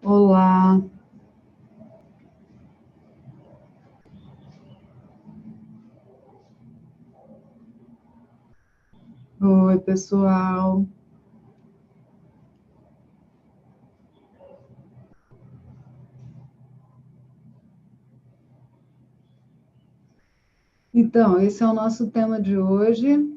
Olá, oi pessoal. Então, esse é o nosso tema de hoje.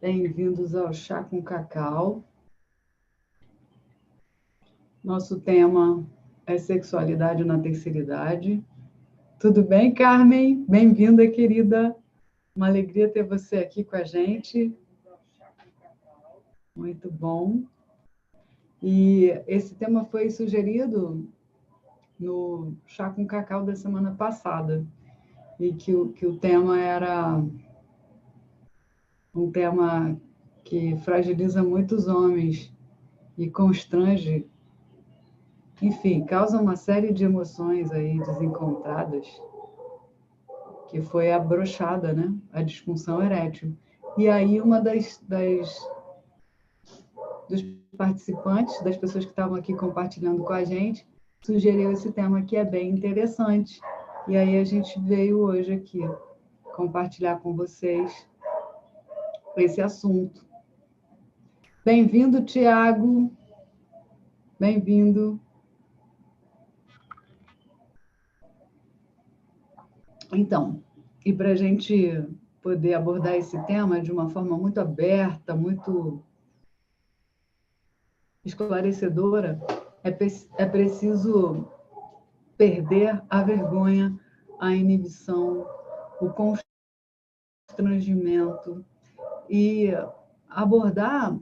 Bem-vindos ao Chá com Cacau. Nosso tema é sexualidade na terceira idade. Tudo bem, Carmen? Bem-vinda, querida. Uma alegria ter você aqui com a gente. Muito bom. E esse tema foi sugerido no Chá com Cacau da semana passada. E que o tema era um tema que fragiliza muitos homens e constrange, enfim, causa uma série de emoções aí desencontradas, que foi a brochada, né? A disfunção erétil. E aí uma dos participantes, das pessoas que estavam aqui compartilhando com a gente, sugeriu esse tema que é bem interessante. E aí a gente veio hoje aqui compartilhar com vocês esse assunto. Bem-vindo, Tiago. Bem-vindo. Então, e para a gente poder abordar esse tema de uma forma muito aberta, muito esclarecedora, é preciso perder a vergonha, a inibição, o constrangimento e abordar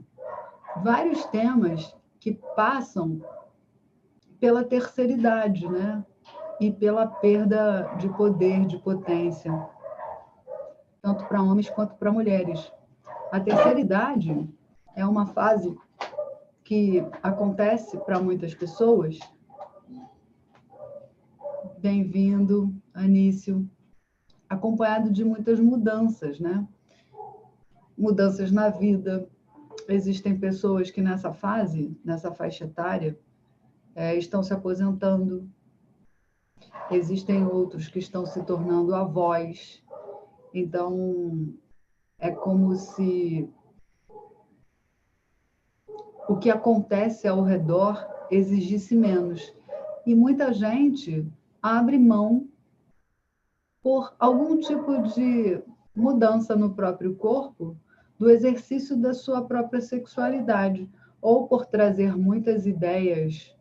vários temas que passam pela terceira idade, né? E pela perda de poder, de potência, tanto para homens quanto para mulheres. A terceira idade é uma fase que acontece para muitas pessoas. Bem-vindo, Anício, acompanhado de muitas mudanças, né? Mudanças na vida. Existem pessoas que nessa fase, nessa faixa etária, estão se aposentando. Existem outros que estão se tornando avós. Então, é como se o que acontece ao redor exigisse menos. E muita gente abre mão por algum tipo de mudança no próprio corpo, do exercício da sua própria sexualidade, ou por trazer muitas ideias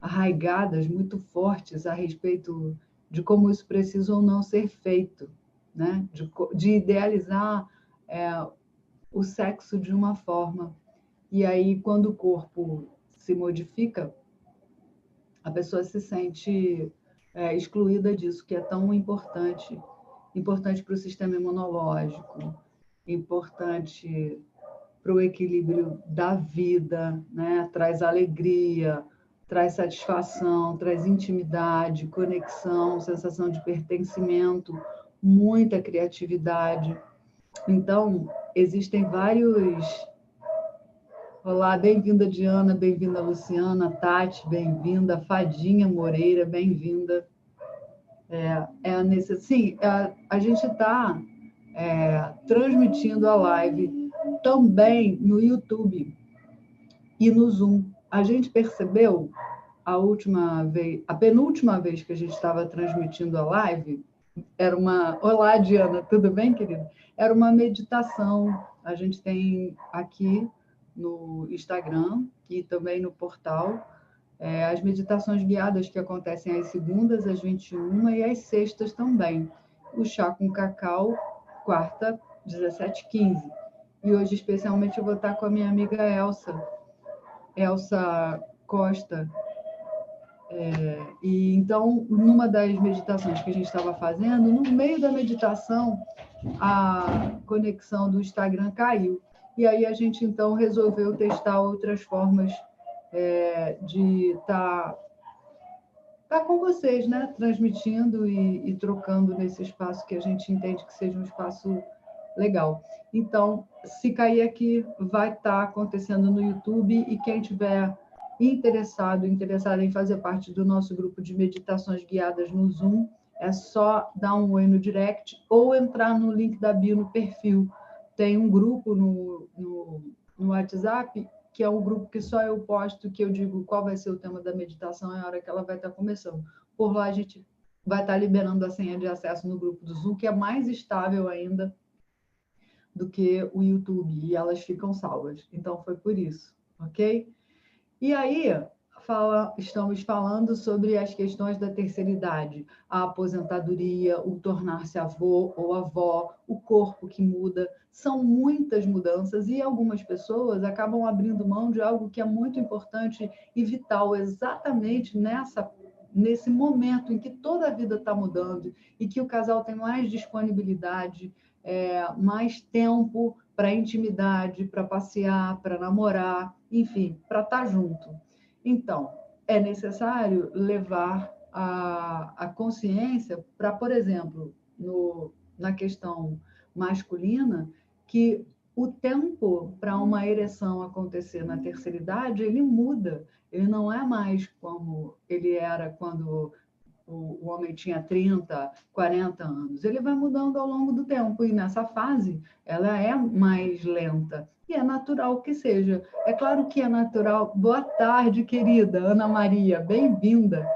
arraigadas, muito fortes a respeito de como isso precisa ou não ser feito, né? De idealizar o sexo de uma forma. E aí, quando o corpo se modifica, a pessoa se sente excluída disso, que é tão importante. Importante para o sistema imunológico, importante para o equilíbrio da vida, né? Traz alegria, traz satisfação, traz intimidade, conexão, sensação de pertencimento, muita criatividade. Então, existem vários. Olá, bem-vinda, Diana, bem-vinda, Luciana, Tati, bem-vinda, Fadinha Moreira, bem-vinda. Sim, a gente está transmitindo a live também no YouTube e no Zoom. A gente percebeu a penúltima vez que a gente estava transmitindo a live, era uma... Olá, Diana, tudo bem, querida? Era uma meditação. A gente tem aqui no Instagram e também no portal as meditações guiadas que acontecem às segundas, às 21 e às sextas também. O chá com cacau, quarta, 17h15. E hoje, especialmente, eu vou estar com a minha amiga Elsa Costa. E então, numa das meditações que a gente estava fazendo, no meio da meditação, a conexão do Instagram caiu. E aí a gente, então, resolveu testar outras formas de estar com vocês, né? Transmitindo e trocando nesse espaço que a gente entende que seja um espaço legal. Então, se cair aqui, vai estar acontecendo no YouTube, e quem tiver interessada em fazer parte do nosso grupo de meditações guiadas no Zoom, é só dar um oi no direct ou entrar no link da bio no perfil. Tem um grupo no WhatsApp, que é um grupo que só eu posto, que eu digo qual vai ser o tema da meditação e a hora que ela vai estar começando. Por lá a gente vai estar liberando a senha de acesso no grupo do Zoom, que é mais estável ainda do que o YouTube, e elas ficam salvas. Então, foi por isso, ok? E aí, estamos falando sobre as questões da terceira idade, a aposentadoria, o tornar-se avô ou avó, o corpo que muda. São muitas mudanças, e algumas pessoas acabam abrindo mão de algo que é muito importante e vital, exatamente nesse momento em que toda a vida está mudando e que o casal tem mais disponibilidade, mais tempo para intimidade, para passear, para namorar, enfim, para estar junto. Então, é necessário levar a consciência para, por exemplo, na questão masculina, que o tempo para uma ereção acontecer na terceira idade, ele muda. Ele não é mais como ele era quando o homem tinha 30, 40 anos. Ele vai mudando ao longo do tempo, e nessa fase ela é mais lenta. E é natural que seja. É claro que é natural. Boa tarde, querida Ana Maria, bem-vinda.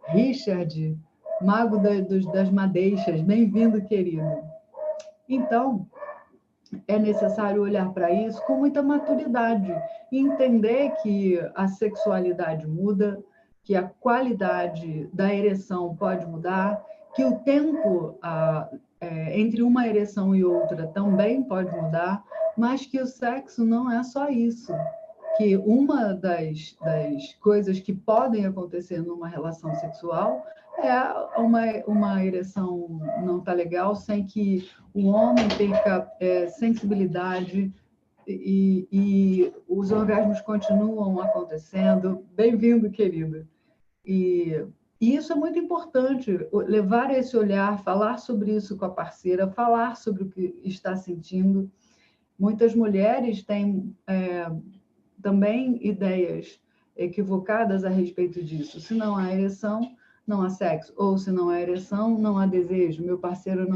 Richard, mago das madeixas, bem-vindo, querido. Então, é necessário olhar para isso com muita maturidade e entender que a sexualidade muda, que a qualidade da ereção pode mudar, que o tempo entre uma ereção e outra também pode mudar, mas que o sexo não é só isso. Que uma das coisas que podem acontecer numa relação sexual é uma ereção não tá legal, sem que o homem perca sensibilidade, e os orgasmos continuam acontecendo. Bem-vindo, querida. E isso é muito importante, levar esse olhar, falar sobre isso com a parceira, falar sobre o que está sentindo. Muitas mulheres têm também ideias equivocadas a respeito disso. Se não há ereção, não há sexo. Ou se não há ereção, não há desejo. Meu parceiro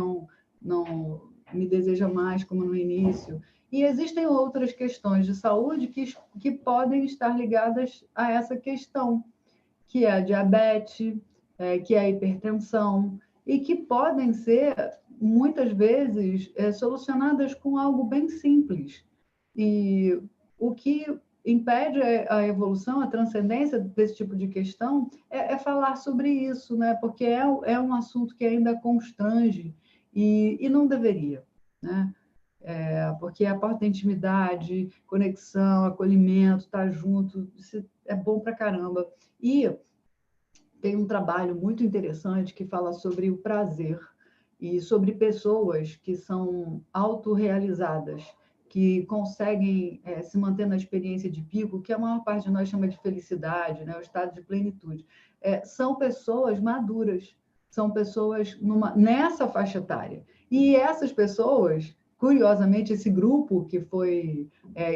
não me deseja mais como no início. E existem outras questões de saúde que podem estar ligadas a essa questão, que é a diabetes, que é a hipertensão, e que podem ser, muitas vezes, solucionadas com algo bem simples. E o que impede a evolução, a transcendência desse tipo de questão, é falar sobre isso, né? Porque é um assunto que ainda constrange e não deveria, né? Porque aporta intimidade, conexão, acolhimento, estar junto, isso é bom pra caramba. E tem um trabalho muito interessante que fala sobre o prazer e sobre pessoas que são autorrealizadas, que conseguem se manter na experiência de pico, que a maior parte de nós chama de felicidade, né? O estado de plenitude. São pessoas maduras, são pessoas nessa faixa etária. E essas pessoas, curiosamente, esse grupo que foi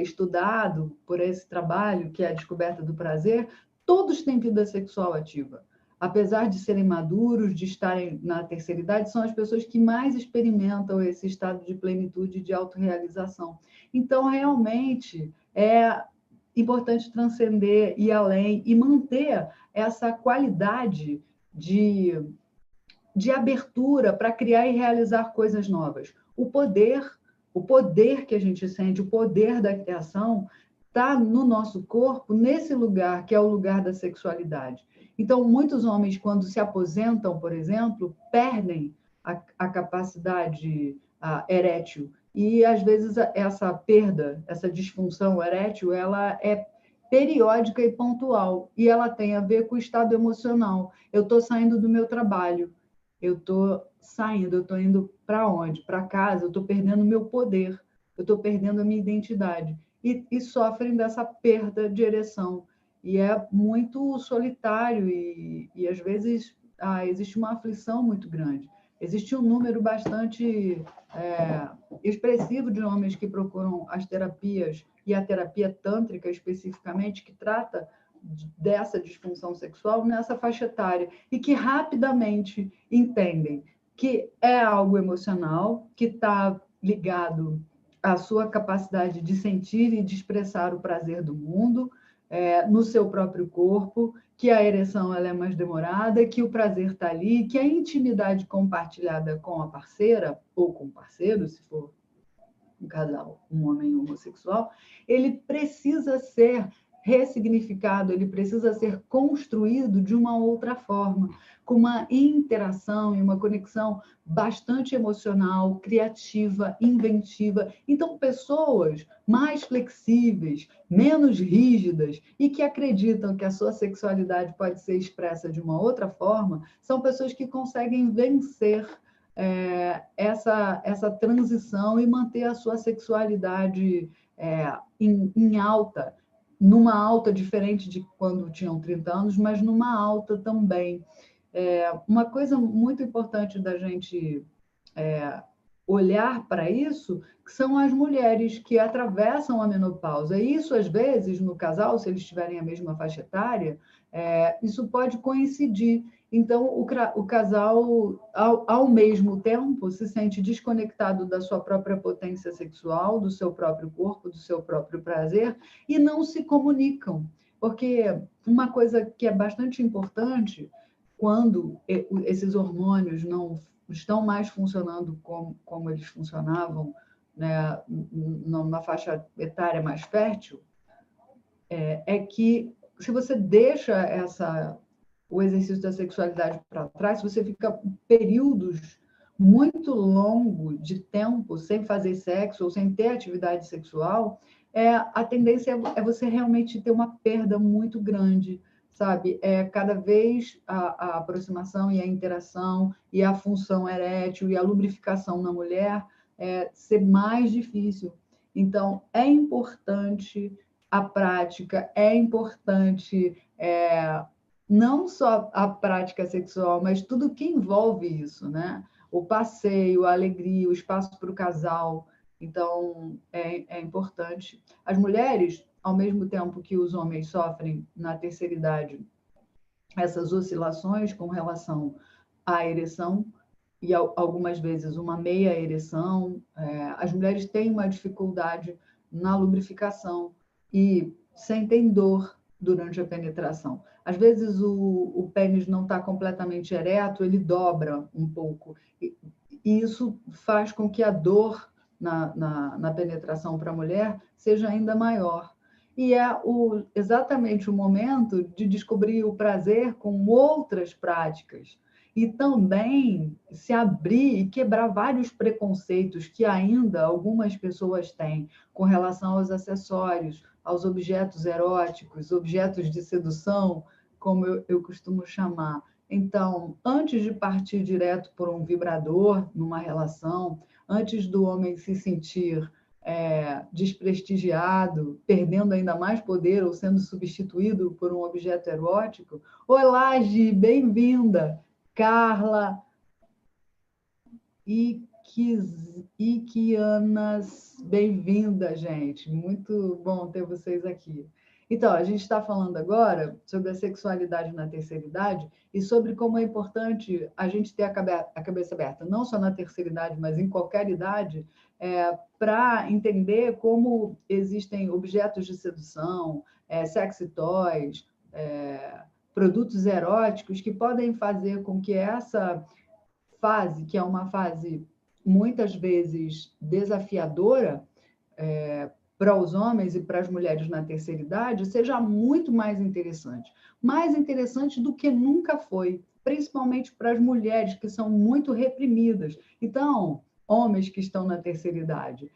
estudado por esse trabalho, que é a descoberta do prazer, todos têm vida sexual ativa. apesar de serem maduros, de estarem na terceira idade, são as pessoas que mais experimentam esse estado de plenitude e de autorrealização. Então, realmente, é importante transcender, ir além e manter essa qualidade de abertura para criar e realizar coisas novas. O poder que a gente sente, o poder da criação, está no nosso corpo, nesse lugar que é o lugar da sexualidade. Então, muitos homens, quando se aposentam, por exemplo, perdem a capacidade erétil. E, às vezes, essa perda, essa disfunção erétil, ela é periódica e pontual, e ela tem a ver com o estado emocional. Eu estou saindo do meu trabalho, eu estou saindo, eu estou indo para onde? Para casa, eu estou perdendo o meu poder, eu estou perdendo a minha identidade. E sofrem dessa perda de ereção. E é muito solitário e às vezes, existe uma aflição muito grande. Existe um número bastante expressivo de homens que procuram as terapias, e a terapia tântrica especificamente, que trata dessa disfunção sexual nessa faixa etária, e que rapidamente entendem que é algo emocional, que está ligado à sua capacidade de sentir e de expressar o prazer do mundo, no seu próprio corpo, que a ereção ela é mais demorada, que o prazer está ali, que a intimidade compartilhada com a parceira, ou com o parceiro, se for um casal, um homem homossexual, ele precisa ser ressignificado, ele precisa ser construído de uma outra forma, com uma interação e uma conexão bastante emocional, criativa, inventiva. Então, pessoas mais flexíveis, menos rígidas e que acreditam que a sua sexualidade pode ser expressa de uma outra forma, são pessoas que conseguem vencer essa transição e manter a sua sexualidade em alta, numa alta diferente de quando tinham 30 anos, mas numa alta também. Uma coisa muito importante da gente olhar para isso, que são as mulheres que atravessam a menopausa. E isso, às vezes, no casal, se eles tiverem a mesma faixa etária, isso pode coincidir. Então, o casal, ao mesmo tempo, se sente desconectado da sua própria potência sexual, do seu próprio corpo, do seu próprio prazer, e não se comunicam. Porque uma coisa que é bastante importante, quando esses hormônios não estão mais funcionando como eles funcionavam, né, numa faixa etária mais fértil, que se você deixa o exercício da sexualidade para trás, se você fica períodos muito longos de tempo sem fazer sexo ou sem ter atividade sexual, a tendência é você realmente ter uma perda muito grande, sabe? Cada vez a aproximação e a interação e a função erétil e a lubrificação na mulher ser mais difícil. Então, é importante a prática, é importante não só a prática sexual, mas tudo que envolve isso, né? O passeio, a alegria, o espaço para o casal. Então, é importante. As mulheres, ao mesmo tempo que os homens sofrem na terceira idade essas oscilações com relação à ereção, e algumas vezes uma meia ereção, as mulheres têm uma dificuldade na lubrificação e sentem dor durante a penetração. Às vezes o pênis não está completamente ereto, ele dobra um pouco, e isso faz com que a dor na penetração para a mulher seja ainda maior. E exatamente o momento de descobrir o prazer com outras práticas, e também se abrir e quebrar vários preconceitos que ainda algumas pessoas têm com relação aos acessórios, aos objetos eróticos, objetos de sedução, como eu costumo chamar. Então, antes de partir direto por um vibrador numa relação, antes do homem se sentir desprestigiado, perdendo ainda mais poder ou sendo substituído por um objeto erótico. Olá, Gi, bem-vinda! Carla, Iquianas, bem-vinda, gente. Muito bom ter vocês aqui. Então, a gente está falando agora sobre a sexualidade na terceira idade e sobre como é importante a gente ter a cabeça aberta, não só na terceira idade, mas em qualquer idade, para entender como existem objetos de sedução, sexy toys, produtos eróticos que podem fazer com que essa fase, que é uma fase muitas vezes desafiadora, para os homens e para as mulheres na terceira idade, seja muito mais interessante do que nunca foi, principalmente para as mulheres que são muito reprimidas. Então, homens que estão na terceira idade,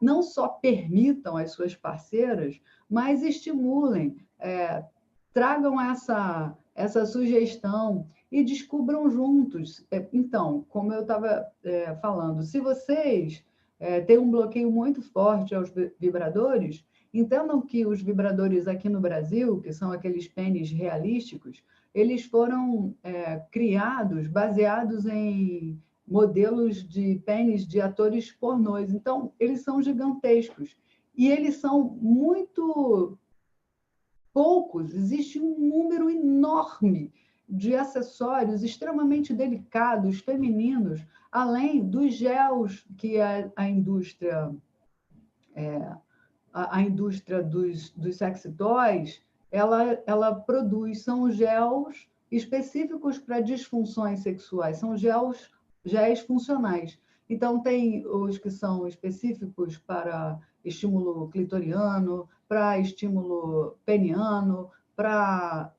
não só permitam as suas parceiras, mas estimulem, tragam essa sugestão e descubram juntos. Então, como eu estava falando, se vocês têm um bloqueio muito forte aos vibradores, entendam que os vibradores aqui no Brasil, que são aqueles pênis realísticos, eles foram criados baseados em modelos de pênis de atores pornôs. Então, eles são gigantescos. E eles são muito poucos, existe um número enorme de acessórios extremamente delicados, femininos, além dos gels que a indústria, a indústria dos sexy toys, ela produz. São gels específicos para disfunções sexuais, são géis funcionais. Então, tem os que são específicos para estímulo clitoriano, para estímulo peniano, para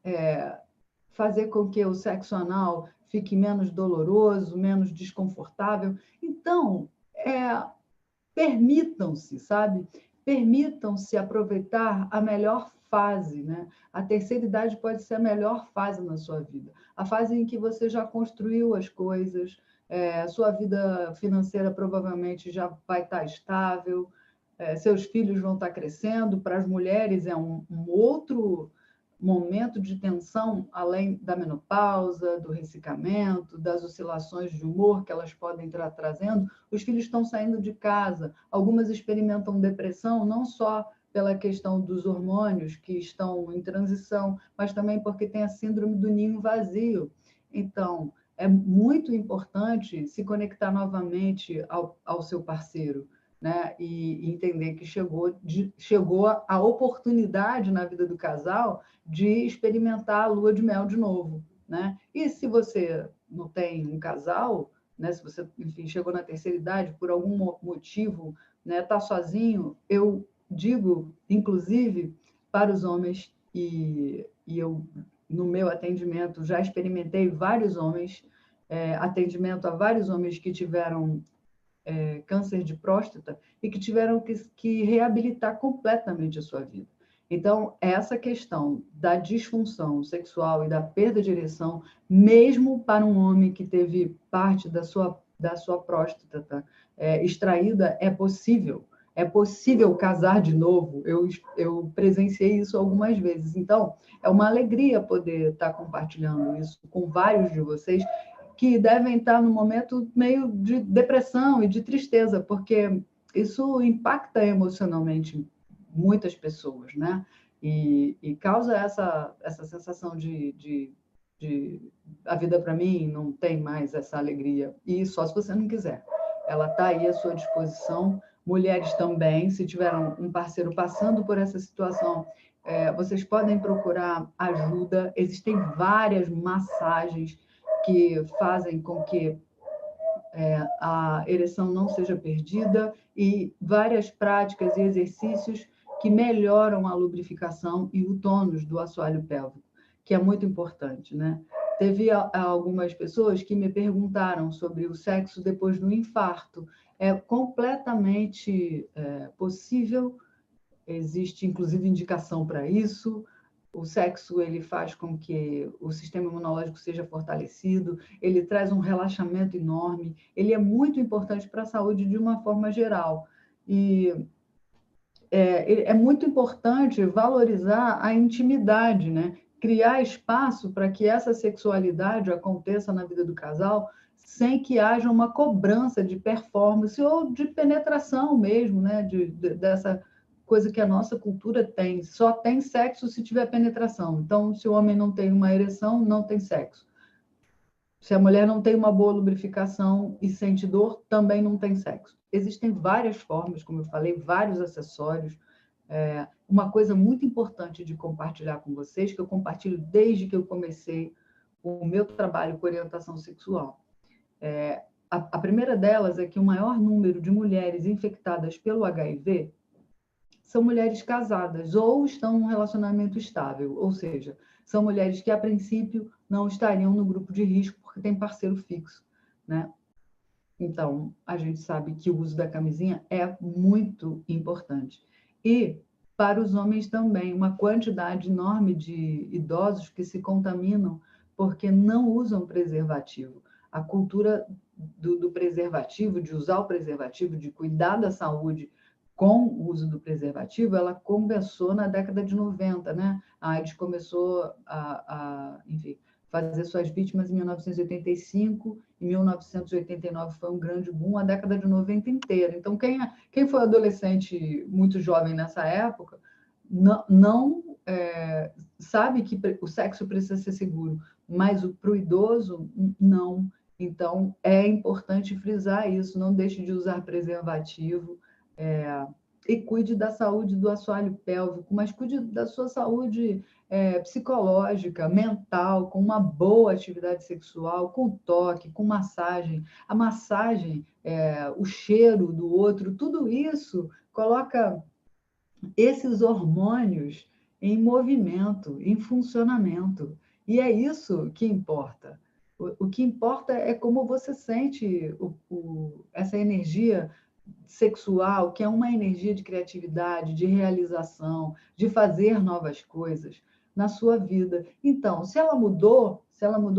fazer com que o sexo anal fique menos doloroso, menos desconfortável. Então, permitam-se, sabe? Permitam-se aproveitar a melhor fase, né? A terceira idade pode ser a melhor fase na sua vida. A fase em que você já construiu as coisas, sua vida financeira provavelmente já vai estar estável, seus filhos vão estar crescendo. Para as mulheres é um outro momento de tensão, além da menopausa, do ressecamento, das oscilações de humor que elas podem estar trazendo. Os filhos estão saindo de casa, algumas experimentam depressão, não só pela questão dos hormônios que estão em transição, mas também porque tem a síndrome do ninho vazio. Então, é muito importante se conectar novamente ao seu parceiro, né? E entender que chegou a oportunidade na vida do casal de experimentar a lua de mel de novo, né? E se você não tem um casal, né? Se você, enfim, chegou na terceira idade por algum motivo, né? Tá sozinho, eu digo, inclusive, para os homens, e eu, no meu atendimento, já experimentei vários homens, atendimento a vários homens que tiveram câncer de próstata e que tiveram que reabilitar completamente a sua vida. Então, essa questão da disfunção sexual e da perda de ereção, mesmo para um homem que teve parte da sua próstata extraída, é possível. É possível casar de novo. Eu presenciei isso algumas vezes. Então, é uma alegria poder estar compartilhando isso com vários de vocês que devem estar no momento meio de depressão e de tristeza, porque isso impacta emocionalmente muitas pessoas, né? E causa essa sensação de a vida para mim não tem mais essa alegria. E só se você não quiser. Ela está aí à sua disposição. Mulheres também, se tiveram um parceiro passando por essa situação, vocês podem procurar ajuda. Existem várias massagens que fazem com que a ereção não seja perdida e várias práticas e exercícios que melhoram a lubrificação e o tônus do assoalho pélvico, que é muito importante, né? Teve algumas pessoas que me perguntaram sobre o sexo depois do infarto. É completamente possível, existe inclusive indicação para isso. O sexo ele faz com que o sistema imunológico seja fortalecido, ele traz um relaxamento enorme, ele é muito importante para a saúde de uma forma geral. E é muito importante valorizar a intimidade, né? Criar espaço para que essa sexualidade aconteça na vida do casal sem que haja uma cobrança de performance ou de penetração mesmo, né? Dessa coisa que a nossa cultura tem. Só tem sexo se tiver penetração. Então, se o homem não tem uma ereção, não tem sexo. Se a mulher não tem uma boa lubrificação e sente dor, também não tem sexo. Existem várias formas, como eu falei, vários acessórios. Uma coisa muito importante de compartilhar com vocês, que eu compartilho desde que eu comecei o meu trabalho com orientação sexual. A primeira delas é que o maior número de mulheres infectadas pelo HIV são mulheres casadas ou estão em um relacionamento estável, ou seja, são mulheres que, a princípio, não estariam no grupo de risco porque tem parceiro fixo, né? Então, a gente sabe que o uso da camisinha é muito importante. E, para os homens também, uma quantidade enorme de idosos que se contaminam porque não usam preservativo. A cultura do preservativo, de usar o preservativo, de cuidar da saúde com o uso do preservativo, ela começou na década de 90, né? A AIDS começou enfim, fazer suas vítimas em 1985, em 1989 foi um grande boom, a década de 90 inteira. Então, quem foi adolescente muito jovem nessa época, não sabe que o sexo precisa ser seguro, mas para o idoso, não. Então, é importante frisar isso, não deixe de usar preservativo, e cuide da saúde do assoalho pélvico, mas cuide da sua saúde psicológica, mental, com uma boa atividade sexual, com toque, com massagem. A massagem, o cheiro do outro, tudo isso coloca esses hormônios em movimento, em funcionamento. E é isso que importa. O que importa é como você sente essa energia sexual, que é uma energia de criatividade, de realização, de fazer novas coisas na sua vida. Então, se ela mudou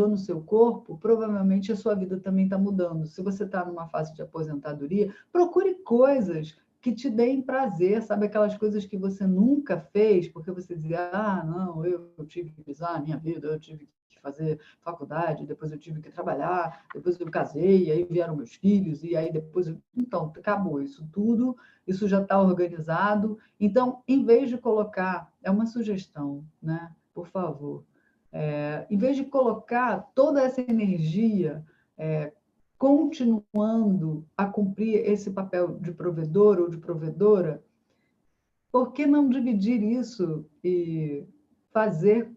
no seu corpo, provavelmente a sua vida também está mudando. Se você está numa fase de aposentadoria, procure coisas que te deem prazer, sabe? Aquelas coisas que você nunca fez, porque você dizia, não, eu tive que pisar a minha vida, eu tive que fazer faculdade, depois eu tive que trabalhar, depois eu casei, aí vieram meus filhos, e aí depois... Então, acabou isso tudo, isso já está organizado. Então, em vez de colocar... É uma sugestão, né? Por favor. Em vez de colocar toda essa energia continuando a cumprir esse papel de provedor ou de provedora, por que não dividir isso e fazer,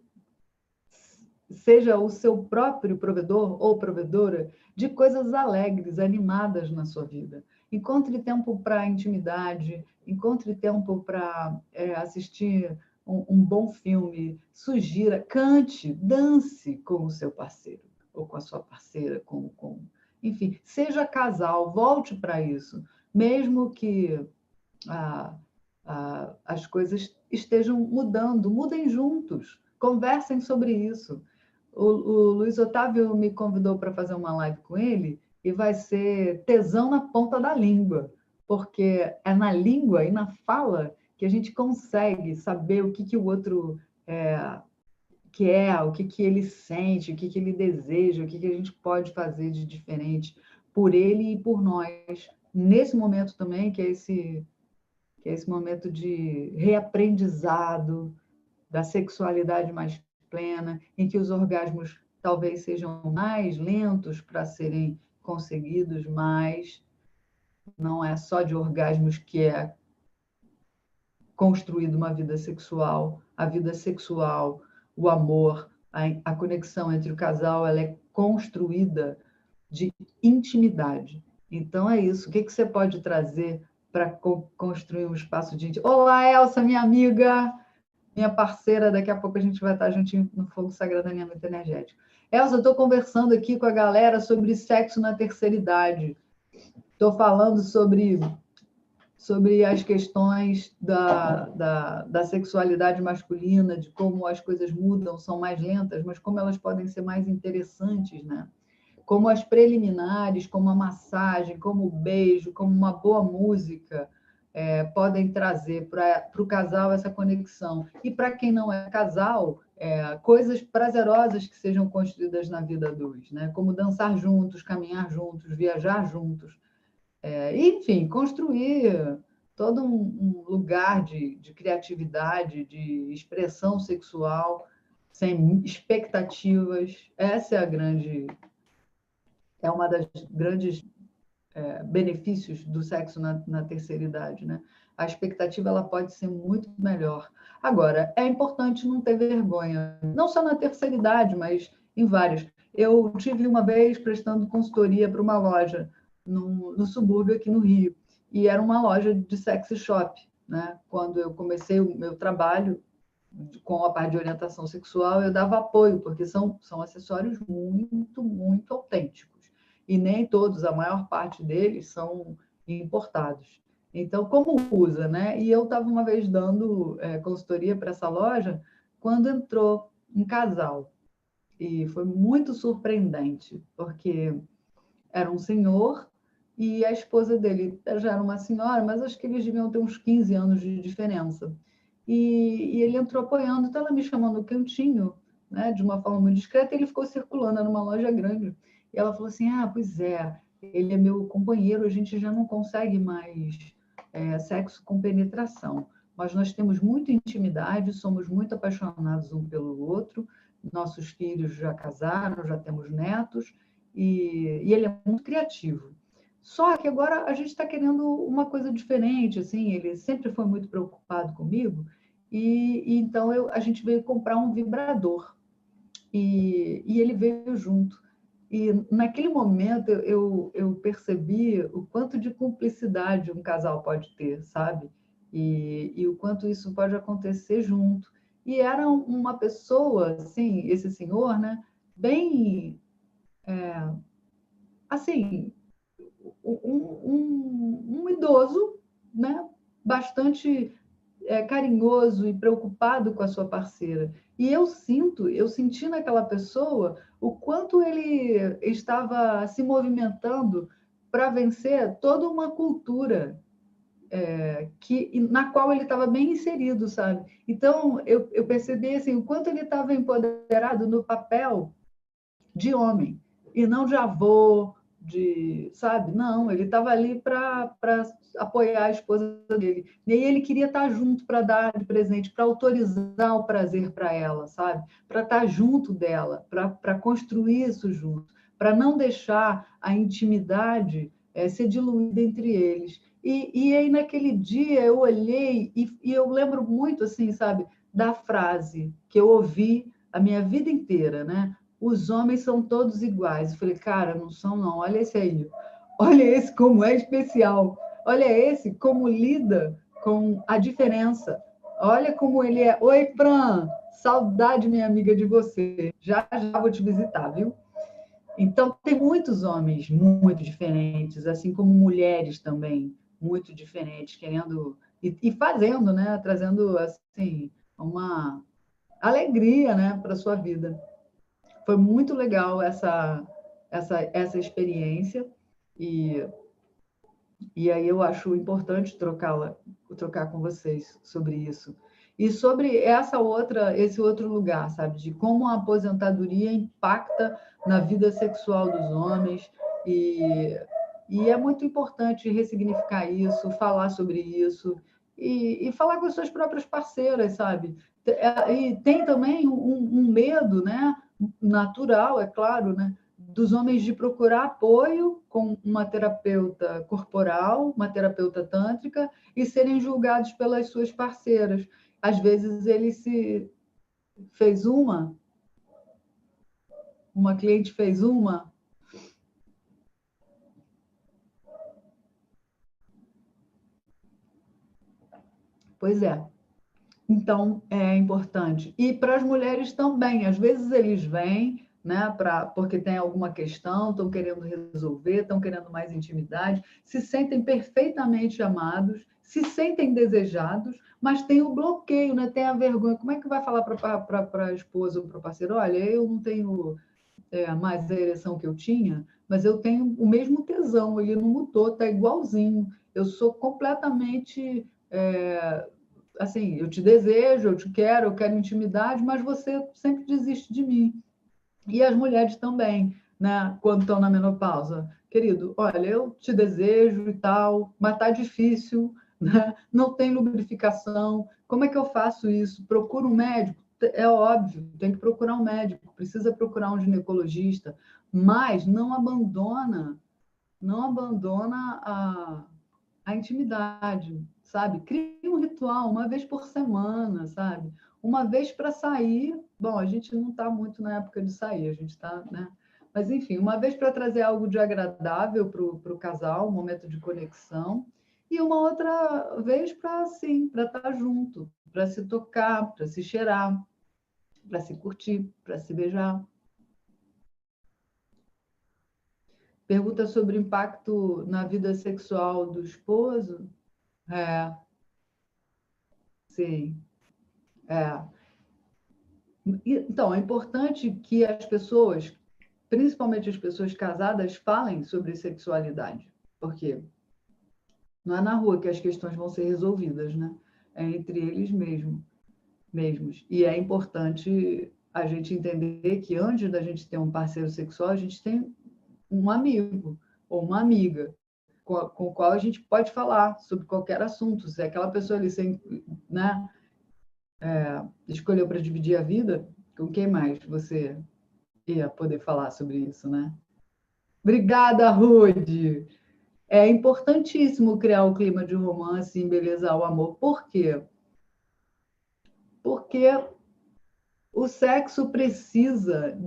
seja o seu próprio provedor ou provedora, de coisas alegres, animadas na sua vida? Encontre tempo para intimidade, encontre tempo para assistir um bom filme, sugira, cante, dance com o seu parceiro ou com a sua parceira, enfim, seja casal, volte para isso, mesmo que as coisas estejam mudando, mudem juntos, conversem sobre isso. O Luiz Otávio me convidou para fazer uma live com ele e vai ser tesão na ponta da língua, porque é na língua e na fala que a gente consegue saber o que o outro quer, o que ele sente, o que ele deseja, o que a gente pode fazer de diferente por ele e por nós, nesse momento também, que é esse momento de reaprendizado da sexualidade mais plena, em que os orgasmos talvez sejam mais lentos para serem conseguidos, mas não é só de orgasmos que é construída uma vida sexual. A vida sexual, o amor, a conexão entre o casal, ela é construída de intimidade. Então, é isso. O que você pode trazer para construir um espaço de intimidade? Olá, Elsa, minha amiga, minha parceira. Daqui a pouco a gente vai estar juntinho no Fogo Sagrado Alinhamento Energético. Elsa, eu estou conversando aqui com a galera sobre sexo na terceira idade. Estou falando sobre as questões da sexualidade masculina, de como as coisas mudam, são mais lentas, mas como elas podem ser mais interessantes, né? Como as preliminares, como a massagem, como o beijo, como uma boa música, podem trazer para o casal essa conexão. E para quem não é casal, coisas prazerosas que sejam construídas na vida dos, né? Como dançar juntos, caminhar juntos, viajar juntos. Enfim, construir todo um lugar de criatividade, de expressão sexual, sem expectativas. Essa é uma das grandes benefícios do sexo na terceira idade, né? A expectativa ela pode ser muito melhor. Agora, é importante não ter vergonha, não só na terceira idade, mas em várias. Eu tive uma vez prestando consultoria para uma loja no subúrbio aqui no Rio, e era uma loja de sex shop, né? Quando eu comecei o meu trabalho com a parte de orientação sexual, eu dava apoio, porque são acessórios muito, muito autênticos. E nem todos, a maior parte deles, são importados. Então, como usa, né? E eu estava uma vez dando consultoria para essa loja, quando entrou um casal. E foi muito surpreendente, porque era um senhor e a esposa dele já era uma senhora, mas acho que eles deviam ter uns 15 anos de diferença. E ele entrou apoiando, então ela me chamou no cantinho, né, de uma forma muito discreta, e ele ficou circulando, era uma loja grande. E ela falou assim: ah, pois é, ele é meu companheiro, a gente já não consegue mais sexo com penetração, mas nós temos muita intimidade, somos muito apaixonados um pelo outro, nossos filhos já casaram, já temos netos, e ele é muito criativo. Só que agora a gente está querendo uma coisa diferente, assim, ele sempre foi muito preocupado comigo, e então a gente veio comprar um vibrador, e ele veio junto. E naquele momento eu percebi o quanto de cumplicidade um casal pode ter, sabe? E o quanto isso pode acontecer junto. E era uma pessoa, assim, esse senhor, né? Bem, assim, um idoso, né? Bastante carinhoso e preocupado com a sua parceira. E eu senti naquela pessoa o quanto ele estava se movimentando para vencer toda uma cultura na qual ele estava bem inserido, sabe? Então, eu percebi assim, o quanto ele estava empoderado no papel de homem, e não de avô, sabe? Não, ele estava ali para apoiar a esposa dele. E aí ele queria estar junto para dar de presente, para autorizar o prazer para ela, sabe? Para estar junto dela, para construir isso junto, para não deixar a intimidade ser diluída entre eles. E aí, naquele dia, eu olhei e eu lembro muito, assim, sabe, da frase que eu ouvi a minha vida inteira, né? Os homens são todos iguais. Eu falei, cara, não são, não. Olha esse aí. Olha esse como é especial. Olha esse como lida com a diferença. Olha como ele é. Oi, Fran. Saudade, minha amiga, de você. Já já vou te visitar, viu? Então, tem muitos homens muito diferentes, assim como mulheres também muito diferentes, querendo e fazendo, né? Trazendo, assim, uma alegria, né, para a sua vida. Foi muito legal essa experiência e, e aí eu acho importante trocar com vocês sobre isso. E sobre esse outro lugar, sabe? De como a aposentadoria impacta na vida sexual dos homens. E, e é muito importante ressignificar isso, falar sobre isso e falar com as suas próprias parceiras, sabe? E tem também um medo, né? Natural, é claro, né? Dos homens de procurar apoio com uma terapeuta corporal, uma terapeuta tântrica, e serem julgados pelas suas parceiras. Às vezes ele se fez uma cliente fez uma. Pois é. Então, é importante. E para as mulheres também, às vezes eles vêm, né, porque tem alguma questão, estão querendo resolver, estão querendo mais intimidade, se sentem perfeitamente amados, se sentem desejados, mas tem o bloqueio, né, tem a vergonha. Como é que vai falar para a esposa ou para o parceiro? Olha, eu não tenho mais a ereção que eu tinha, mas eu tenho o mesmo tesão, ele não mudou, está igualzinho. Eu sou completamente. Assim, eu te desejo, eu te quero, eu quero intimidade, mas você sempre desiste de mim. E as mulheres também, né? Quando estão na menopausa. Querido, olha, eu te desejo e tal, mas tá difícil, né? Não tem lubrificação. Como é que eu faço isso? Procuro um médico? É óbvio, tem que procurar um médico, precisa procurar um ginecologista, mas não abandona a intimidade, sabe? Cria um ritual uma vez por semana, sabe? Uma vez para sair. Bom, a gente não está muito na época de sair, a gente está, né? Mas, enfim, uma vez para trazer algo de agradável para o casal, um momento de conexão, e uma outra vez para, assim, para estar junto, para se tocar, para se cheirar, para se curtir, para se beijar. Pergunta sobre o impacto na vida sexual do esposo. É, sim. É. Então, é importante que as pessoas, principalmente as pessoas casadas, falem sobre sexualidade, porque não é na rua que as questões vão ser resolvidas, né? É entre eles mesmos. E é importante a gente entender que antes da gente ter um parceiro sexual, a gente tem um amigo ou uma amiga com o qual a gente pode falar sobre qualquer assunto. Se é aquela pessoa ali, né, escolheu para dividir a vida, com quem mais você ia poder falar sobre isso, né? Obrigada, Rude. É importantíssimo criar o clima de romance e embelezar o amor. Por quê? Porque o sexo precisa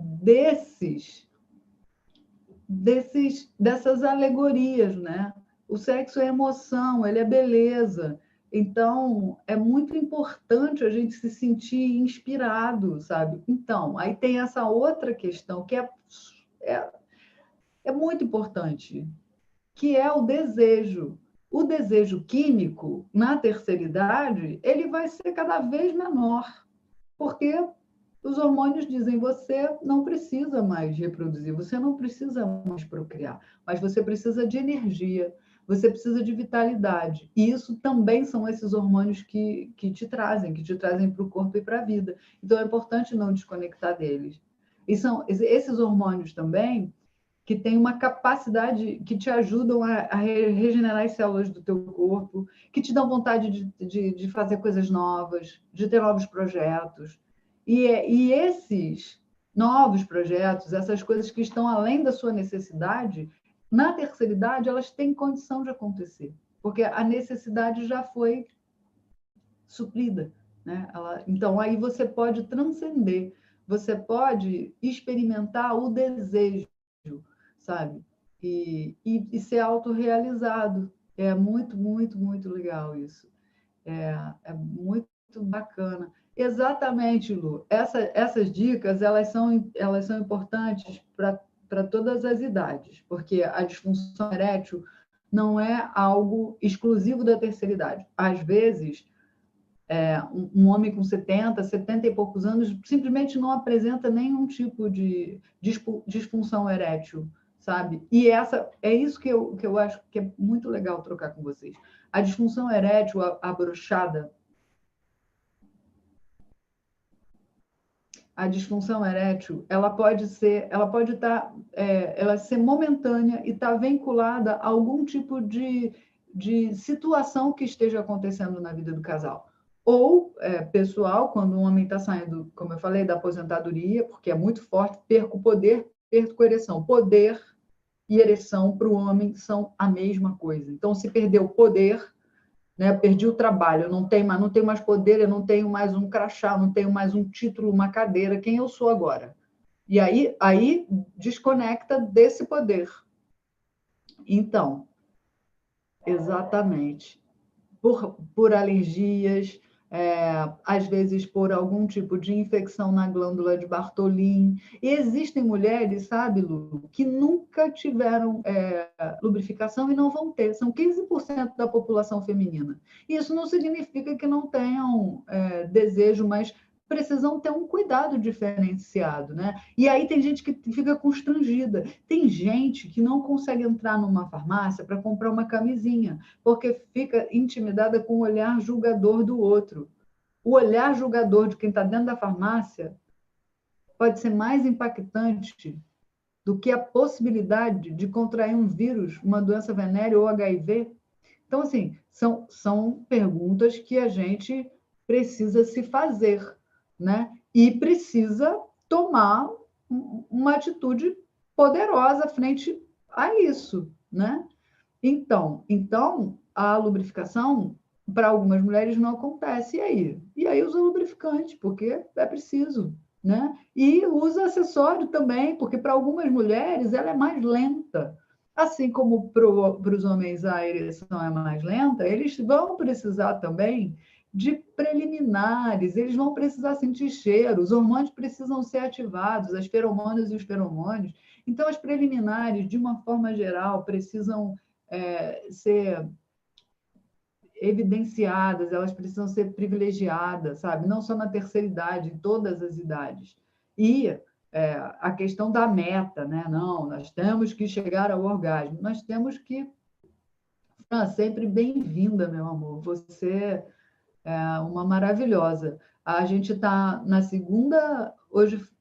dessas alegorias, né? O sexo é emoção, ele é beleza. Então, é muito importante a gente se sentir inspirado, sabe? Então, aí tem essa outra questão que é, é muito importante, que é o desejo. O desejo químico, na terceira idade, ele vai ser cada vez menor, porque os hormônios dizem você não precisa mais reproduzir, você não precisa mais procriar, mas você precisa de energia, você precisa de vitalidade. E isso também são esses hormônios que te trazem para o corpo e para a vida. Então é importante não desconectar deles. E são esses hormônios também que têm uma capacidade que te ajudam a regenerar as células do teu corpo, que te dão vontade de fazer coisas novas, de ter novos projetos. E esses novos projetos, essas coisas que estão além da sua necessidade, na terceira idade, elas têm condição de acontecer, porque a necessidade já foi suprida, né? Então, aí você pode transcender, você pode experimentar o desejo, sabe? E ser autorrealizado. É muito, muito, muito legal isso. É muito bacana. Exatamente, Lu. Essas dicas elas são importantes para todas as idades, porque a disfunção erétil não é algo exclusivo da terceira idade. Às vezes, um homem com 70 e poucos anos simplesmente não apresenta nenhum tipo de disfunção erétil, sabe? E é isso que eu acho que é muito legal trocar com vocês. A disfunção erétil abrochada, a disfunção erétil, ela ser momentânea e estar vinculada a algum tipo de situação que esteja acontecendo na vida do casal. Ou pessoal, quando um homem está saindo, como eu falei, da aposentadoria, porque é muito forte, perco poder, perco ereção. Poder e ereção para o homem são a mesma coisa. Então, se perdeu poder, né? Perdi o trabalho, não tenho mais poder, eu não tenho mais um crachá, não tenho mais um título, uma cadeira, quem eu sou agora? E aí desconecta desse poder. Então, exatamente. Por alergias, às vezes por algum tipo de infecção na glândula de Bartholin. E existem mulheres, sabe, Lu, que nunca tiveram lubrificação e não vão ter. São 15% da população feminina. Isso não significa que não tenham desejo, mas precisam ter um cuidado diferenciado, né? E aí tem gente que fica constrangida. Tem gente que não consegue entrar numa farmácia para comprar uma camisinha, porque fica intimidada com o olhar julgador do outro. O olhar julgador de quem está dentro da farmácia pode ser mais impactante do que a possibilidade de contrair um vírus, uma doença venérea ou HIV. Então, assim, são perguntas que a gente precisa se fazer, né? E precisa tomar uma atitude poderosa frente a isso, né? Então a lubrificação para algumas mulheres não acontece. E aí usa lubrificante, porque é preciso, né? E usa acessório também, porque para algumas mulheres ela é mais lenta. Assim como para os homens a ereção é mais lenta, eles vão precisar também de preliminares, eles vão precisar sentir cheiro, os hormônios precisam ser ativados, as feromonas e os feromônios. Então, as preliminares, de uma forma geral, precisam ser evidenciadas, elas precisam ser privilegiadas, sabe? Não só na terceira idade, em todas as idades. E a questão da meta, né? Não, nós temos que chegar ao orgasmo, nós temos que... sempre bem-vinda, meu amor, você é uma maravilhosa. A gente está na segunda,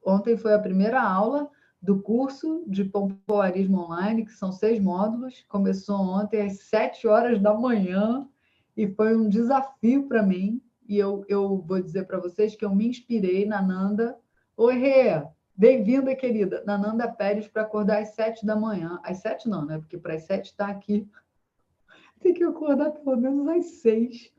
ontem foi a primeira aula do curso de pompoarismo online, que são 6 módulos, começou ontem às 7 horas da manhã, e foi um desafio para mim, e eu vou dizer para vocês que eu me inspirei na Nanda. Oi, Rê! Bem-vinda, querida! Na Nanda Pérez, para acordar às 7 da manhã. Às 7 não, né? Porque para as 7 está aqui. Tem que acordar pelo menos às 6.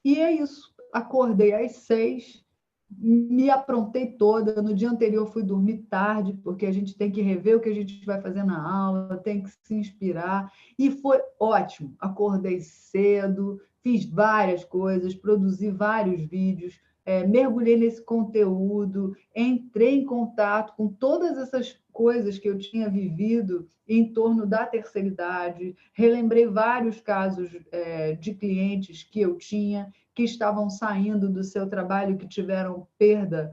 E é isso. Acordei às 6, me aprontei toda. No dia anterior fui dormir tarde, porque a gente tem que rever o que a gente vai fazer na aula, tem que se inspirar. E foi ótimo. Acordei cedo, fiz várias coisas, produzi vários vídeos, mergulhei nesse conteúdo, entrei em contato com todas essas coisas que eu tinha vivido em torno da terceira idade, relembrei vários casos de clientes que eu tinha, que estavam saindo do seu trabalho, que tiveram perda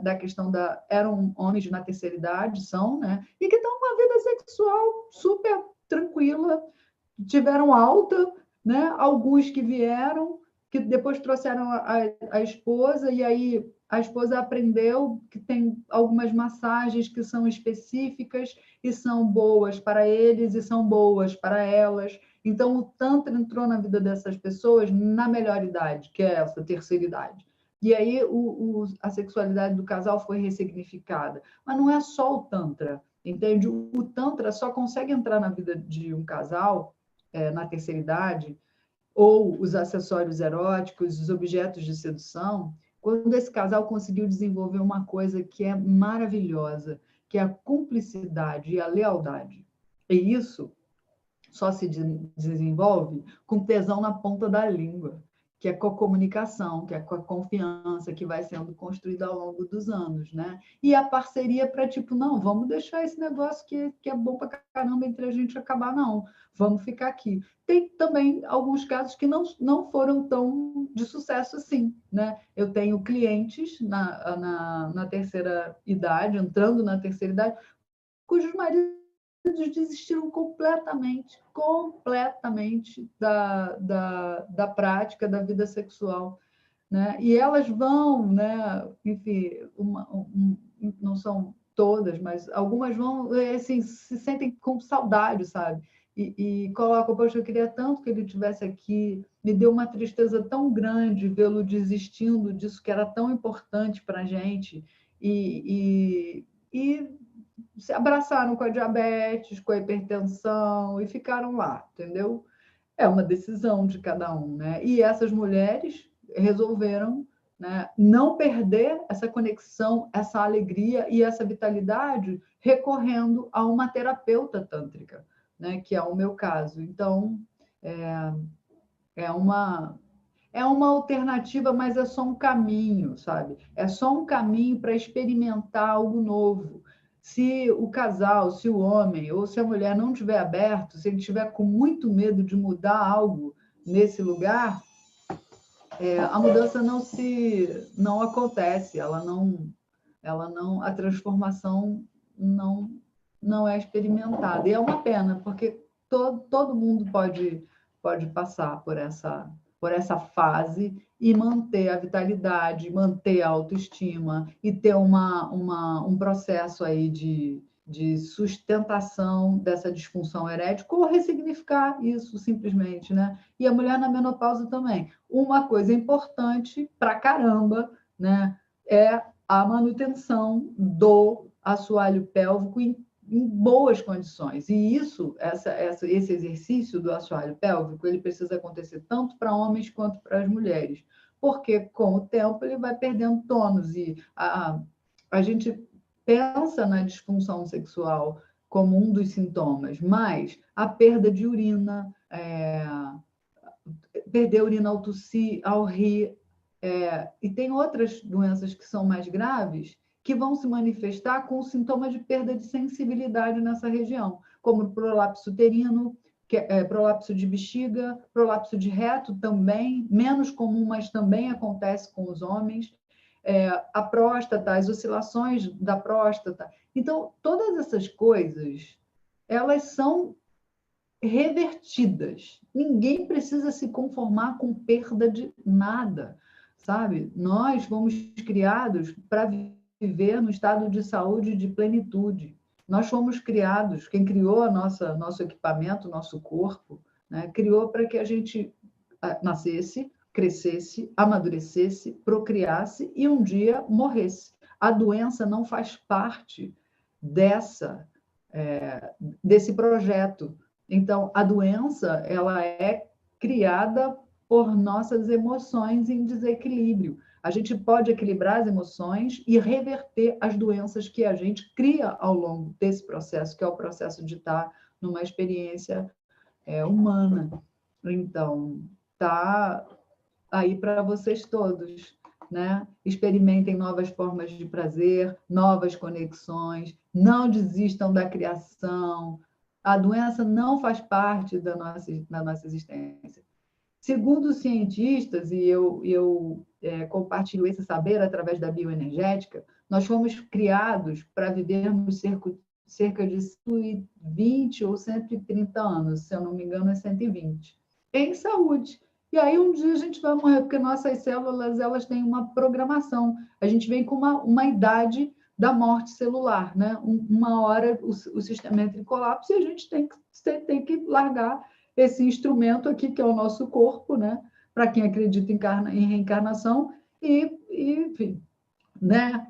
da questão da... Eram homens na terceira idade, são, né? E que estão com uma vida sexual super tranquila, tiveram alta, né? Alguns que vieram, que depois trouxeram a esposa, e aí a esposa aprendeu que tem algumas massagens que são específicas e são boas para eles e são boas para elas. Então, o Tantra entrou na vida dessas pessoas na melhor idade, que é essa terceira idade. E aí a sexualidade do casal foi ressignificada. Mas não é só o Tantra, entende? O Tantra só consegue entrar na vida de um casal na terceira idade, ou os acessórios eróticos, os objetos de sedução, quando esse casal conseguiu desenvolver uma coisa que é maravilhosa, que é a cumplicidade e a lealdade. E isso só se desenvolve com tesão na ponta da língua, que é com a comunicação, que é com a confiança que vai sendo construída ao longo dos anos, né? E a parceria para, tipo, não, vamos deixar esse negócio que é bom para caramba entre a gente acabar, não. Vamos ficar aqui. Tem também alguns casos que não foram tão de sucesso assim, né? Eu tenho clientes na terceira idade, entrando na terceira idade, cujos maridos desistiram completamente da prática da vida sexual, né? E elas vão, né? Enfim, não são todas, mas algumas vão, assim, se sentem com saudade, sabe? E colocam, poxa, eu queria tanto que ele estivesse aqui, me deu uma tristeza tão grande vê-lo desistindo disso que era tão importante para a gente, e se abraçaram com a diabetes, com a hipertensão e ficaram lá, entendeu? É uma decisão de cada um, né? E essas mulheres resolveram, né, não perder essa conexão, essa alegria e essa vitalidade recorrendo a uma terapeuta tântrica, né, que é o meu caso. Então, é uma alternativa, mas é só um caminho, sabe? É só um caminho para experimentar algo novo. Se o casal, se o homem ou se a mulher não estiver aberto, se ele estiver com muito medo de mudar algo nesse lugar, a mudança não acontece, a transformação não é experimentada. E é uma pena, porque todo mundo pode passar por essa fase e manter a vitalidade, manter a autoestima e ter um processo aí de sustentação dessa disfunção erétil, ou ressignificar isso simplesmente, né? E a mulher na menopausa também. Uma coisa importante pra caramba, né, é a manutenção do assoalho pélvico em boas condições. E esse exercício do assoalho pélvico, ele precisa acontecer tanto para homens quanto para as mulheres, porque com o tempo ele vai perdendo tônus e a gente pensa na disfunção sexual como um dos sintomas, mas a perda de urina, perder a urina ao tossir, ao rir, e tem outras doenças que são mais graves que vão se manifestar com sintomas de perda de sensibilidade nessa região, como prolapso uterino, prolapso de bexiga, prolapso de reto também, menos comum, mas também acontece com os homens, a próstata, as oscilações da próstata. Então, todas essas coisas, elas são revertidas. Ninguém precisa se conformar com perda de nada, sabe? Nós fomos criados para viver no estado de saúde de plenitude. Nós fomos criados, quem criou nosso equipamento, nosso corpo, né, criou para que a gente nascesse, crescesse, amadurecesse, procriasse e um dia morresse. A doença não faz parte desse projeto. Então, a doença, ela é criada por nossas emoções em desequilíbrio. A gente pode equilibrar as emoções e reverter as doenças que a gente cria ao longo desse processo, que é o processo de estar numa experiência humana. Então, tá aí para vocês todos, né? Experimentem novas formas de prazer, novas conexões, não desistam da criação. A doença não faz parte da nossa existência. Segundo os cientistas, e eu compartilho esse saber através da bioenergética, nós fomos criados para vivermos cerca de 120 ou 130 anos, se eu não me engano, é 120, em saúde. E aí um dia a gente vai morrer, porque nossas células elas têm uma programação. A gente vem com uma idade da morte celular, né? Uma hora o sistema entra em colapso e a gente tem que largar esse instrumento aqui, que é o nosso corpo, né? Para quem acredita em reencarnação, enfim, né?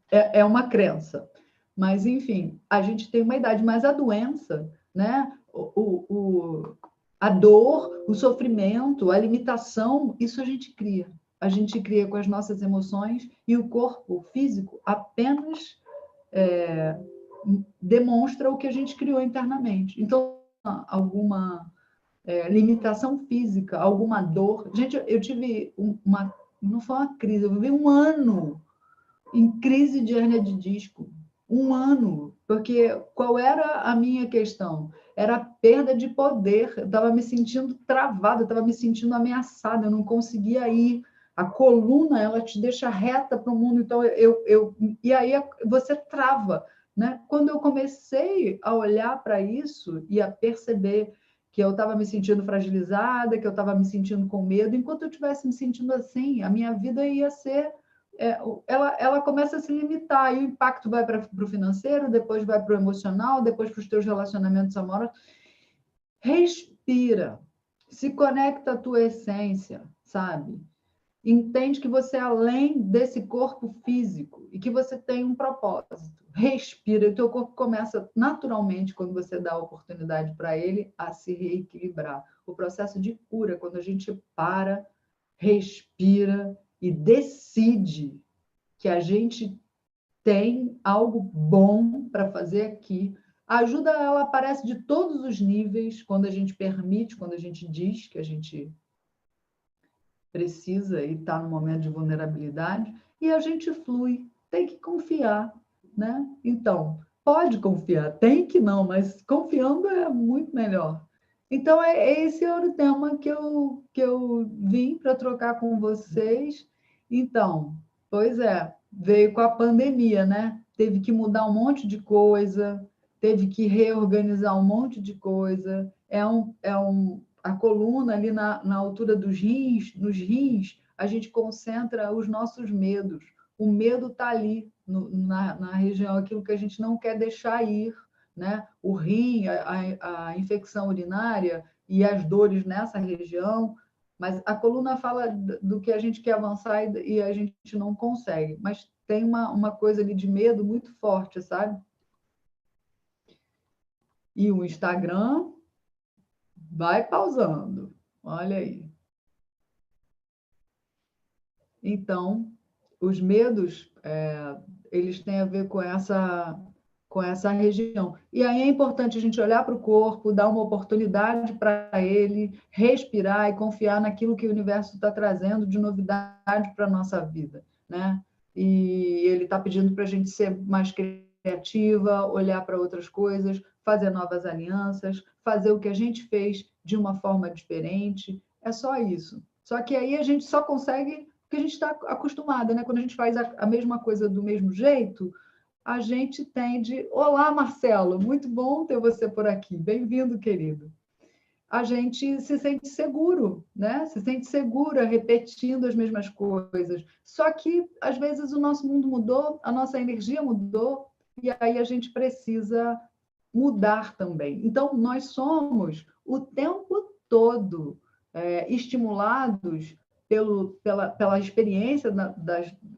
É uma crença. Mas, enfim, a gente tem uma idade, mas a doença, né? A dor, o sofrimento, a limitação, isso a gente cria. A gente cria com as nossas emoções e o corpo físico apenas demonstra o que a gente criou internamente. Então, alguma limitação física, alguma dor. Gente, eu tive não foi uma crise, eu vivi um ano em crise de hérnia de disco. Um ano. Porque qual era a minha questão? Era a perda de poder. Eu estava me sentindo travada, eu estava me sentindo ameaçada, eu não conseguia ir. A coluna, ela te deixa reta para o mundo, então e aí você trava, né? Quando eu comecei a olhar para isso e a perceber que eu estava me sentindo fragilizada, que eu estava me sentindo com medo, enquanto eu estivesse me sentindo assim, a minha vida ia ser ela começa a se limitar, e o impacto vai para o financeiro, depois vai para o emocional, depois para os teus relacionamentos amorosos. Respira, se conecta à tua essência, sabe? Entende que você é além desse corpo físico e que você tem um propósito. Respira, e o teu corpo começa naturalmente, quando você dá a oportunidade para ele, a se reequilibrar. O processo de cura, quando a gente para, respira e decide que a gente tem algo bom para fazer aqui. A ajuda, ela aparece de todos os níveis, quando a gente permite, quando a gente diz que a gente precisa e está no momento de vulnerabilidade, e a gente flui, tem que confiar, né? Então, pode confiar, tem que não, mas confiando é muito melhor. Então, esse era o tema que eu vim para trocar com vocês. Então, pois veio com a pandemia, né? Teve que mudar um monte de coisa, teve que reorganizar um monte de coisa. A coluna ali na altura dos rins, nos rins, a gente concentra os nossos medos. O medo está ali, na região, aquilo que a gente não quer deixar ir, né? O rim, a infecção urinária e as dores nessa região, mas a coluna fala do que a gente quer avançar e a gente não consegue. Mas tem uma coisa ali de medo muito forte, sabe? E o Instagram vai pausando. Olha aí. Então, os medos, eles têm a ver com essa região. E aí é importante a gente olhar para o corpo, dar uma oportunidade para ele, respirar e confiar naquilo que o universo está trazendo de novidade para a nossa vida, né? E ele está pedindo para a gente ser mais criativa, olhar para outras coisas, fazer novas alianças, fazer o que a gente fez de uma forma diferente. É só isso. Só que aí a gente só consegue porque a gente está acostumada, né? Quando a gente faz a mesma coisa do mesmo jeito, a gente tende. Olá, Marcelo, muito bom ter você por aqui. Bem-vindo, querido. A gente se sente seguro, né? Se sente segura repetindo as mesmas coisas. Só que, às vezes, o nosso mundo mudou, a nossa energia mudou, e aí a gente precisa mudar também. Então, nós somos o tempo todo estimulados pela experiência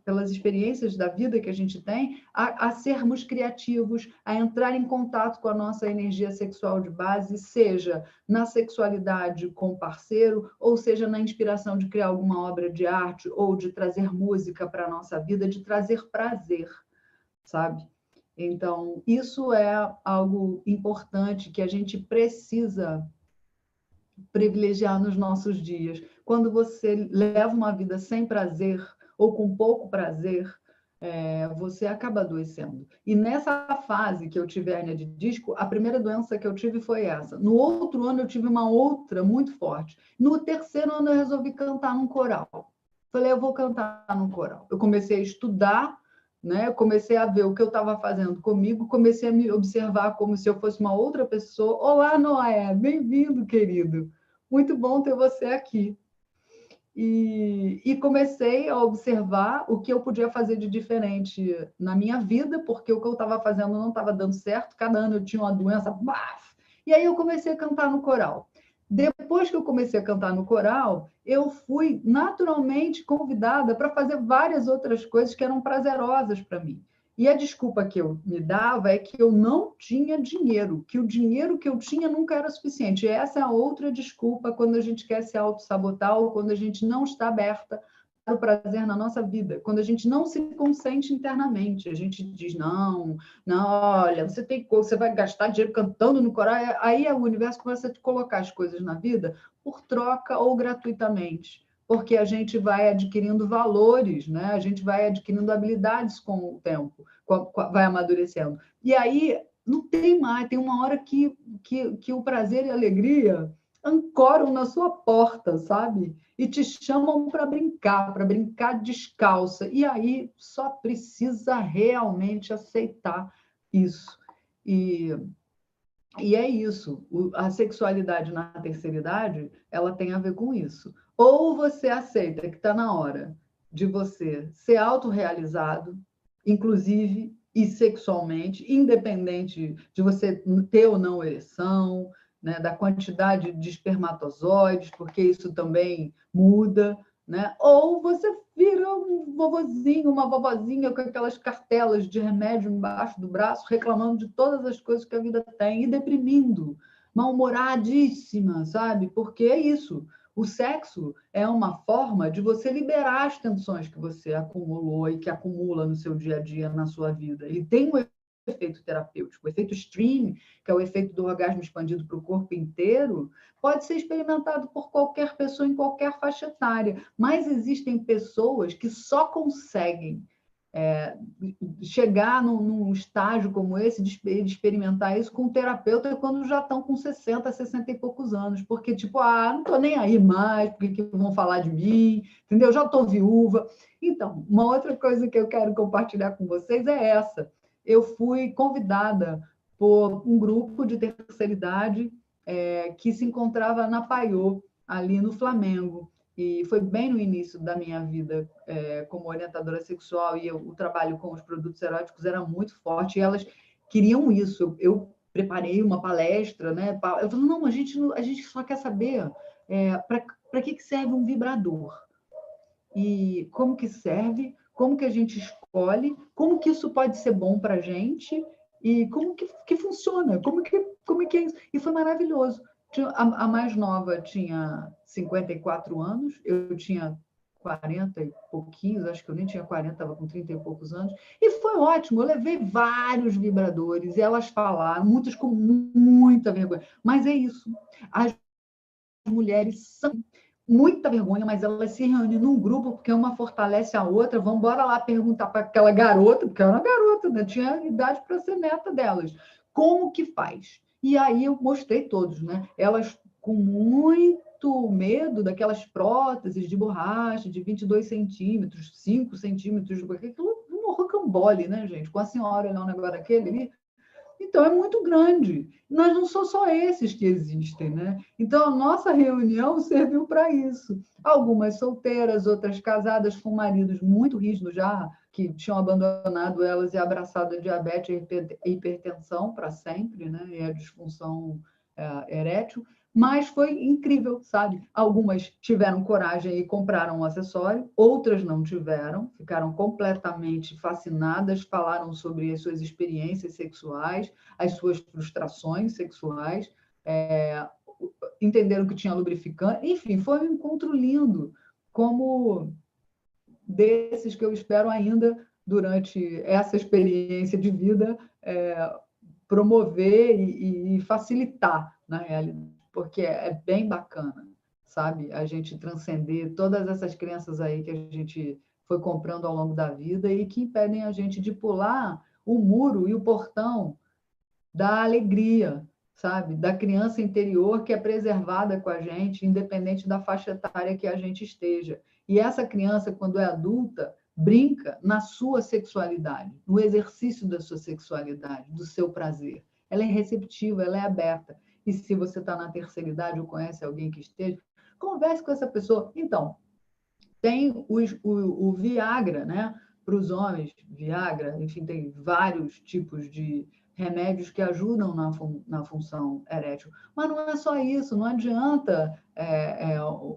pelas experiências da vida que a gente tem, a sermos criativos, a entrar em contato com a nossa energia sexual de base, seja na sexualidade com o parceiro, ou seja na inspiração de criar alguma obra de arte, ou de trazer música para a nossa vida, de trazer prazer, sabe? Então, isso é algo importante que a gente precisa privilegiar nos nossos dias. Quando você leva uma vida sem prazer ou com pouco prazer, você acaba adoecendo. E nessa fase que eu tive hérnia de disco, a primeira doença que eu tive foi essa. No outro ano eu tive uma outra muito forte. No terceiro ano eu resolvi cantar num coral. Falei, eu vou cantar num coral. Eu comecei a estudar, né? Eu comecei a ver o que eu estava fazendo comigo, comecei a me observar como se eu fosse uma outra pessoa. Olá, Noé, bem-vindo, querido. Muito bom ter você aqui. E comecei a observar o que eu podia fazer de diferente na minha vida, porque o que eu estava fazendo não estava dando certo, cada ano eu tinha uma doença, baf! E aí eu comecei a cantar no coral. Depois que eu comecei a cantar no coral, eu fui naturalmente convidada para fazer várias outras coisas que eram prazerosas para mim. E a desculpa que eu me dava é que eu não tinha dinheiro, que o dinheiro que eu tinha nunca era suficiente. E essa é a outra desculpa quando a gente quer se auto-sabotar ou quando a gente não está aberta para o prazer na nossa vida. Quando a gente não se consente internamente, a gente diz, não, não, olha, você vai gastar dinheiro cantando no coral, aí o universo começa a te colocar as coisas na vida por troca ou gratuitamente. Porque a gente vai adquirindo valores, né? A gente vai adquirindo habilidades com o tempo, vai amadurecendo. E aí não tem mais, tem uma hora que o prazer e a alegria ancoram na sua porta, sabe? E te chamam para brincar descalça. E aí só precisa realmente aceitar isso. E é isso. A sexualidade na terceira idade, ela tem a ver com isso. Ou você aceita que está na hora de você ser autorrealizado, inclusive e sexualmente, independente de você ter ou não ereção, né, da quantidade de espermatozoides, porque isso também muda, né? Ou você vira um vovozinho, uma vovozinha com aquelas cartelas de remédio embaixo do braço, reclamando de todas as coisas que a vida tem e deprimindo, mal-humoradíssima, sabe? Porque é isso. O sexo é uma forma de você liberar as tensões que você acumulou e que acumula no seu dia a dia, na sua vida. Ele tem um efeito terapêutico. O efeito stream, que é o efeito do orgasmo expandido para o corpo inteiro, pode ser experimentado por qualquer pessoa em qualquer faixa etária, mas existem pessoas que só conseguem chegar num estágio como esse, de experimentar isso com um terapeuta quando já estão com 60, 60 e poucos anos, porque tipo, não estou nem aí mais, porque que vão falar de mim, entendeu? Já estou viúva. Então, uma outra coisa que eu quero compartilhar com vocês é essa. Eu fui convidada por um grupo de terceira idade que se encontrava na Paiô, ali no Flamengo. e foi bem no início da minha vida como orientadora sexual, e o trabalho com os produtos eróticos era muito forte, e elas queriam isso. Eu preparei uma palestra, né? Eu falei, não, a gente só quer saber para que serve um vibrador e como que serve, como que a gente escolhe, como que isso pode ser bom para a gente e como que funciona, como que é isso. E foi maravilhoso. A mais nova tinha 54 anos, eu tinha 40 e pouquinhos, acho que eu nem tinha 40, estava com 30 e poucos anos, e foi ótimo. Eu levei vários vibradores e elas falaram, muitas com muita vergonha, mas é isso. As mulheres são muita vergonha, mas elas se reúnem num grupo porque uma fortalece a outra. Vamos embora lá perguntar para aquela garota, porque era uma garota, né? Tinha idade para ser neta delas. Como que faz? E aí eu mostrei todos, né? Elas com muito medo daquelas próteses de borracha de 22 centímetros, 5 centímetros, aquilo um rocambole, né, gente? Com a senhora olhando agora aquele ali, então, é muito grande. Nós não são só esses que existem, né? Então, a nossa reunião serviu para isso. Algumas solteiras, outras casadas com maridos muito rígidos já, que tinham abandonado elas e abraçado a diabetes e hipertensão para sempre, né? E a disfunção erétil. Mas foi incrível, sabe? Algumas tiveram coragem e compraram um acessório, outras não tiveram, ficaram completamente fascinadas, falaram sobre as suas experiências sexuais, as suas frustrações sexuais, entenderam que tinha lubrificante, enfim, foi um encontro lindo, como desses que eu espero ainda, durante essa experiência de vida, promover e facilitar, na realidade, porque é bem bacana, sabe? A gente transcender todas essas crenças aí que a gente foi comprando ao longo da vida e que impedem a gente de pular o muro e o portão da alegria, sabe? Da criança interior que é preservada com a gente, independente da faixa etária que a gente esteja. E essa criança, quando é adulta, brinca na sua sexualidade, no exercício da sua sexualidade, do seu prazer. Ela é receptiva, ela é aberta. E se você está na terceira idade ou conhece alguém que esteja, converse com essa pessoa. Então, tem o Viagra, né? Para os homens, Viagra, enfim, tem vários tipos de remédios que ajudam na função erétil. Mas não é só isso, não adianta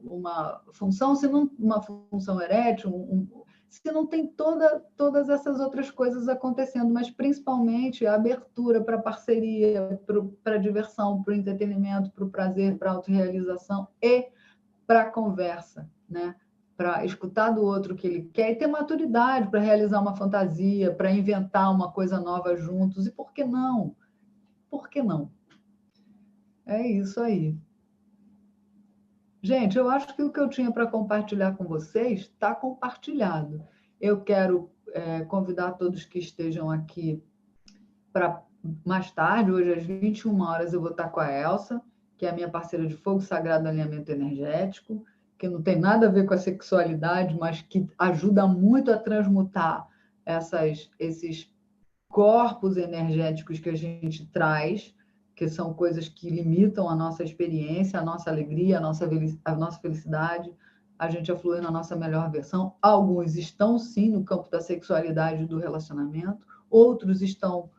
uma função, se não, uma função erétil, se não tem todas essas outras coisas acontecendo, mas principalmente a abertura para parceria, para a diversão, para o entretenimento, para o prazer, para a autorrealização e para a conversa, né? Para escutar do outro o que ele quer e ter maturidade para realizar uma fantasia, para inventar uma coisa nova juntos. E por que não? Por que não? É isso aí. Gente, eu acho que o que eu tinha para compartilhar com vocês está compartilhado. Eu quero convidar todos que estejam aqui para mais tarde, hoje às 21 horas, eu vou estar com a Elsa, que é a minha parceira de Fogo Sagrado Alinhamento Energético, que não tem nada a ver com a sexualidade, mas que ajuda muito a transmutar esses corpos energéticos que a gente traz, que são coisas que limitam a nossa experiência, a nossa alegria, a nossa felicidade, a gente a fluir na nossa melhor versão. Alguns estão, sim, no campo da sexualidade e do relacionamento, outros estão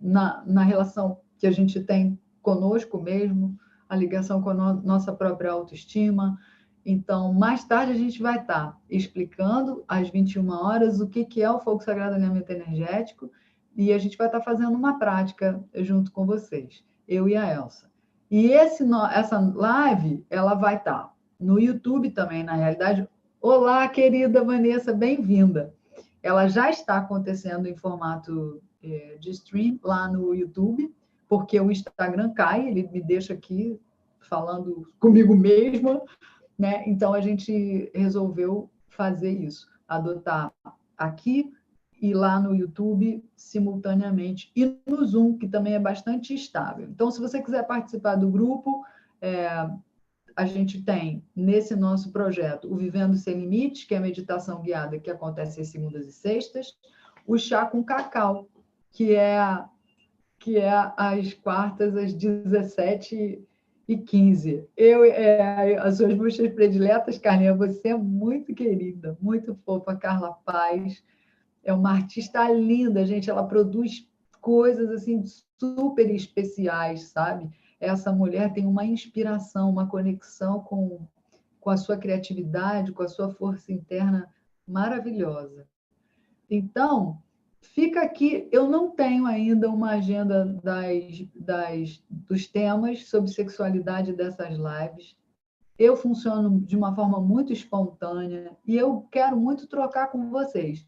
na relação que a gente tem conosco mesmo, a ligação com a nossa própria autoestima. Então, mais tarde a gente vai estar explicando às 21 horas o que é o Fogo Sagrado Alinhamento Energético e a gente vai estar fazendo uma prática junto com vocês, eu e a Elsa. E essa live, ela vai estar no YouTube também, na realidade. Olá, querida Vanessa, bem-vinda. Ela já está acontecendo em formato de stream lá no YouTube, porque o Instagram cai, ele me deixa aqui falando comigo mesma, né? Então a gente resolveu fazer isso, adotar aqui e lá no YouTube simultaneamente, e no Zoom, que também é bastante estável. Então, se você quiser participar do grupo, a gente tem, nesse nosso projeto, o Vivendo Sem Limites, que é a meditação guiada que acontece às segundas e sextas, o Chá com Cacau, que é às quartas, às 17h30, e 15. As suas buchas prediletas, Carlinha, você é muito querida, muito fofa. Carla Paz é uma artista linda, gente. Ela produz coisas assim super especiais, sabe? Essa mulher tem uma inspiração, uma conexão com a sua criatividade, com a sua força interna maravilhosa. Então, fica aqui. Eu não tenho ainda uma agenda dos temas sobre sexualidade dessas lives. Eu funciono de uma forma muito espontânea e eu quero muito trocar com vocês.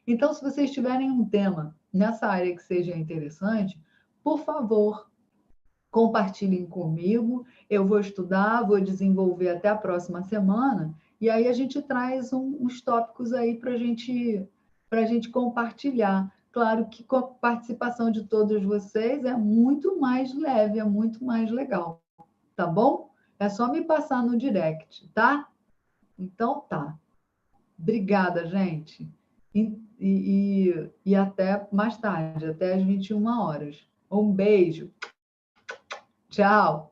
Então, se vocês tiverem um tema nessa área que seja interessante, por favor, compartilhem comigo. Eu vou estudar, vou desenvolver até a próxima semana, e aí a gente traz uns tópicos aí para a gente compartilhar. Claro que com a participação de todos vocês é muito mais leve, é muito mais legal, tá bom? É só me passar no direct, tá? Então tá. Obrigada, gente. E até mais tarde, até às 21 horas. Um beijo. Tchau.